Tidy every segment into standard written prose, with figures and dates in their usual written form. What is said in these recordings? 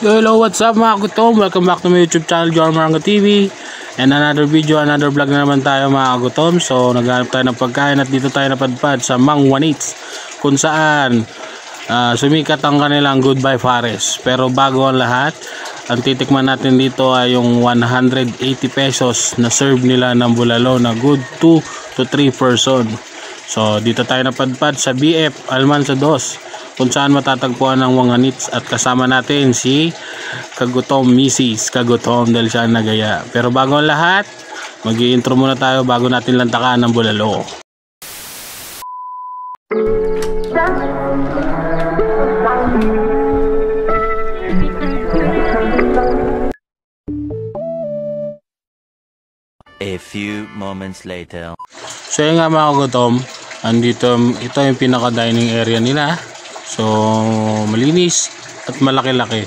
Hello, what's up mga gutom? Welcome back to my YouTube channel, John Marango TV. And another video, another vlog na naman tayo mga gutom. So naghanap tayo ng pagkain at dito tayo napadpad sa Mang Juanit's, kung saan sumikat ang kanilang Goodbye Forest. Pero bago ang lahat, ang titikman natin dito ay yung 180 pesos na serve nila ng bulalo na good 2 to 3 person. So dito tayo napadpad sa BF Almanza 2, kung saan matatagpuan ng Juanit's, at kasama natin si Kagutom, Mrs. Kagutom dahil siya nagaya. Pero bago ang lahat, mag-i-intro muna tayo bago natin lantakan ng bulalo. A few moments later. So yun nga mga Kagutom, andito, ito yung pinaka-dining area nila. So malinis at malaki-laki.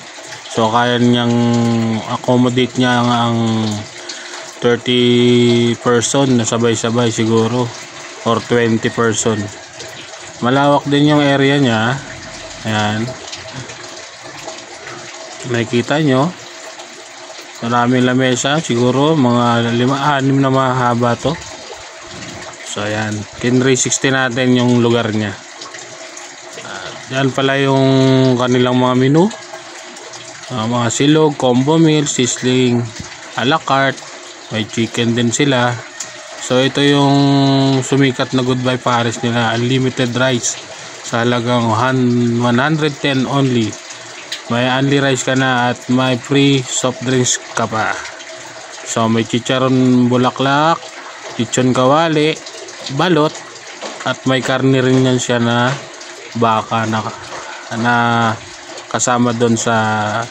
So kaya niyang accommodate niya ang 30 person na sabay-sabay siguro, or 20 person. Malawak din yung area niya. Ayan, nakikita nyo, maraming lamesa, siguro mga 5-6 na mahaba to. So ayan, Kinray 60 natin yung lugar niya. Yan pala yung kanilang mga menu, mga silog, combo meal, sizzling, a la carte, may chicken din sila. So ito yung sumikat na Goodbye Forest nila, unlimited rice sa halagang 110 only. May only rice ka na at may free soft drinks ka pa. So may chicharon bulaklak, chichon kawali, balot, at may karne rin yan siya na baka na kasama doon sa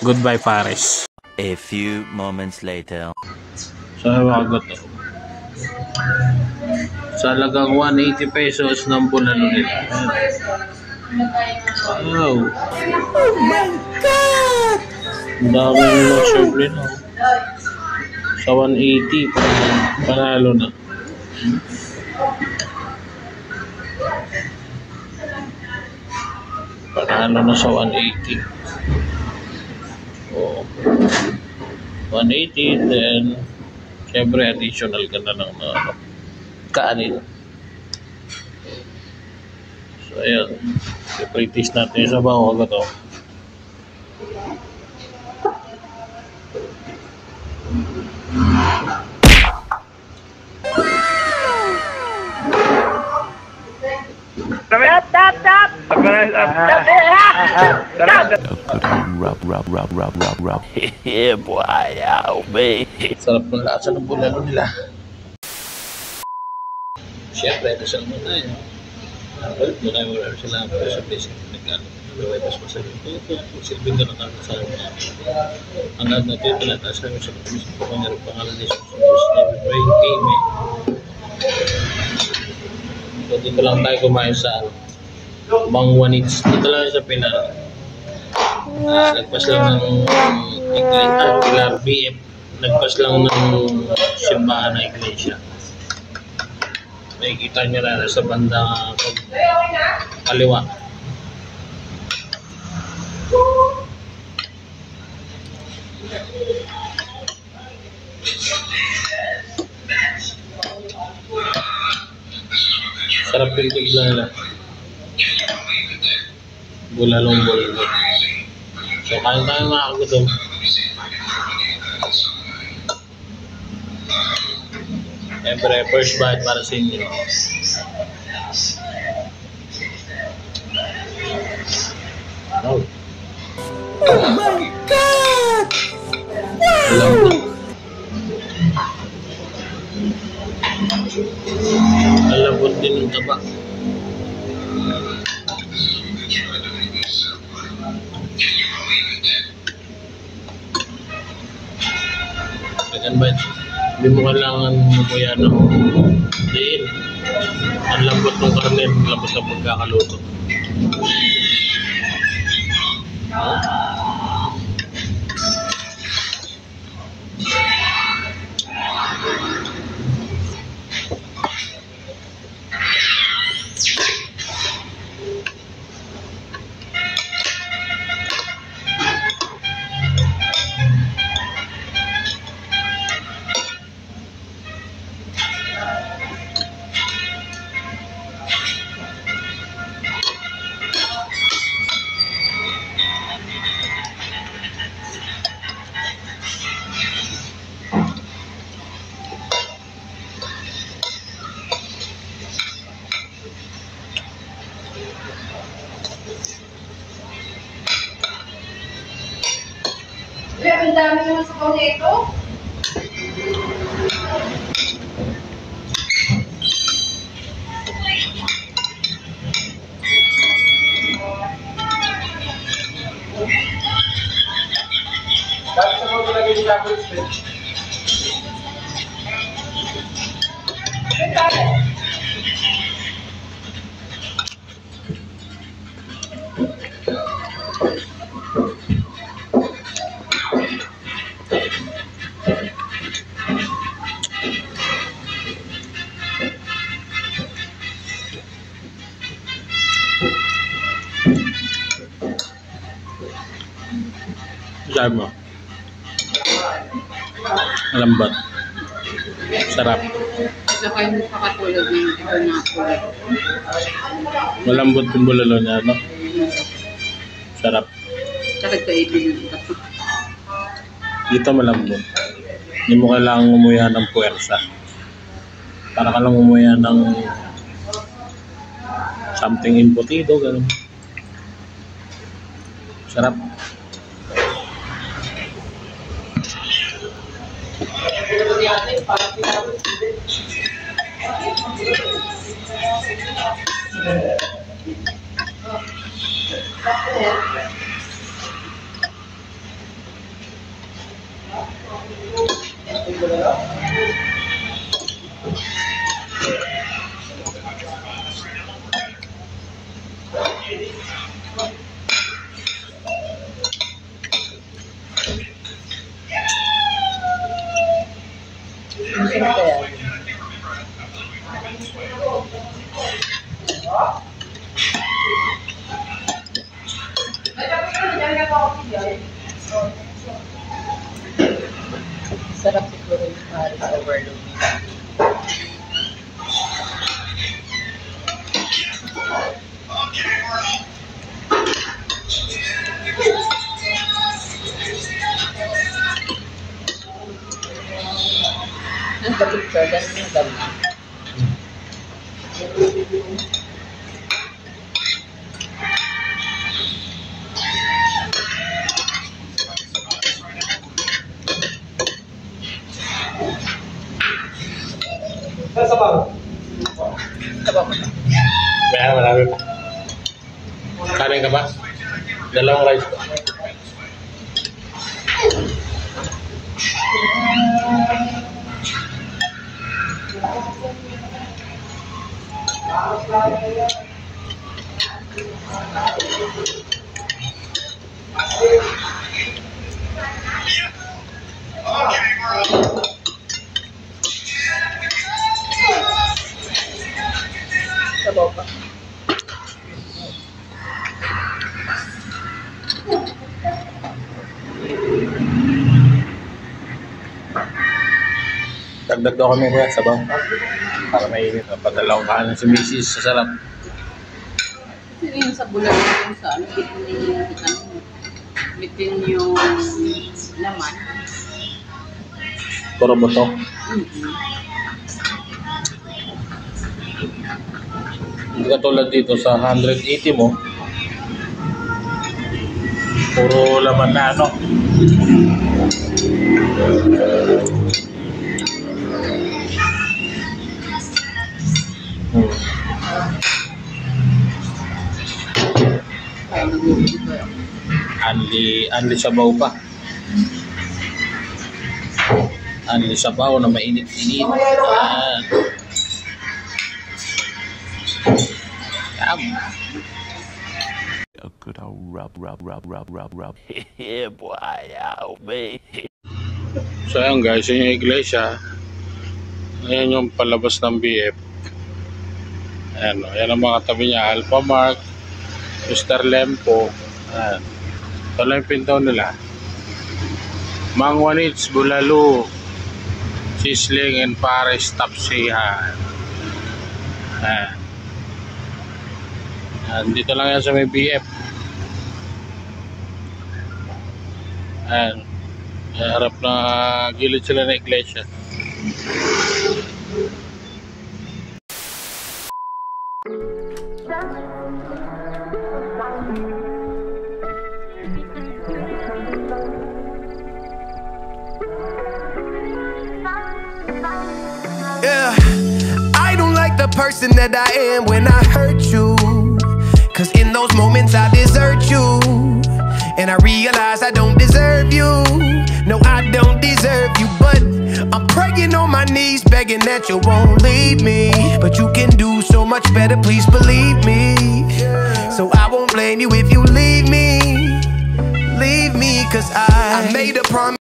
Goodbye Forest. A few moments later. So mga to, sa halagang 180 pesos ng bulalo nila. Wow, oh my god, ang dami nila serve nila. Sa 180 panalo na. Panalo na sa 180. Oh, 180, then syempre additional ka na lang na kanin. So ayan, i-practice natin sa bago ko to. Rub. Yeah, boy, ow, man. Sarap ng lasa ng bulalo nila. Siyempre, ito sila muna yun. Balik mo tayo wala sila sa place na nagkano. Gaway mas masarap. Ito, silbing ka nakakasarap na. Ang lahat natin ito na taas namin sa pagkamis ng pangarap pangalan ni Jesus. Never pray, amen. So dito lang tayo kumain sa Mang Juanit's. Dito lang sa Pilar. Nagpas lang ng Pilar BF. Nagpas lang ng simbahan na iglesia. Nakikita nyo na sa banda kaliwa. Sarap yung tigla nila. Bulalong. So kain tayo mga kagutom. Siyempre, first bite para sa inyo. Oh my god! Alabot din yung taba. Second bite. Hindi mo kailangan mabuya ng diin. Ang lambot ng karne, ang lambot ng pagkakaluto. Uy, ang dami naman sa kaw nito. Dahil sa mga nilagay ni Double Spin. Sabi mo. Lambat. Sarap. Saka hindi pa katulad ng ito na kulay. Malambot yung bulalo niya, no? Sarap. Saka ito ipin. Dito malambot. Hindi mo kailangang umuya ng puwersa. Para ka lang umuya ng something embutido, gano'n. Sarap. Sarap siguro yung Paris overload. Ang kapit ko, dahil yung dami. Sabaw. Sabaw ko na. May marami pa. Kanin ka ba? Dalawang rice ko. Sabaw pa. Dagdag daw kami kuya, sabaw. Para mainit. Padalawang kanin si Mrs. sa sarap. Kasi yun sa bulan yung sa ano, bitin yung laman. Puro buto. Hindi katulad dito sa 180 mo. Puro laman na ano. Kaya nag-uwi ko. Anli sabaw pa. Anli sabaw na mainit-init. Yum. A good old rub. Yeah, boy, yeah, baby. So ayan guys, yun yung iglesia. Ayan yung palabas ng BF. Ayan, ayan ang mga tabi niya. Alphamark, Mr. Lempo. Ayan. Ito lang yung pinto nila. Mangwanits, Bulalo, Sisling, and Paris, Tapsihan. Ayan. Ayan. Dito lang yan sa may BF. Ayan. Harap na gilid sila ng iglesia. person that I am when I hurt you. Cause in those moments I desert you, and I realize I don't deserve you. No, I don't deserve you, but I'm praying on my knees, begging that you won't leave me. But you can do so much better, please believe me. So I won't blame you if you leave me. Leave me, cause I made a promise.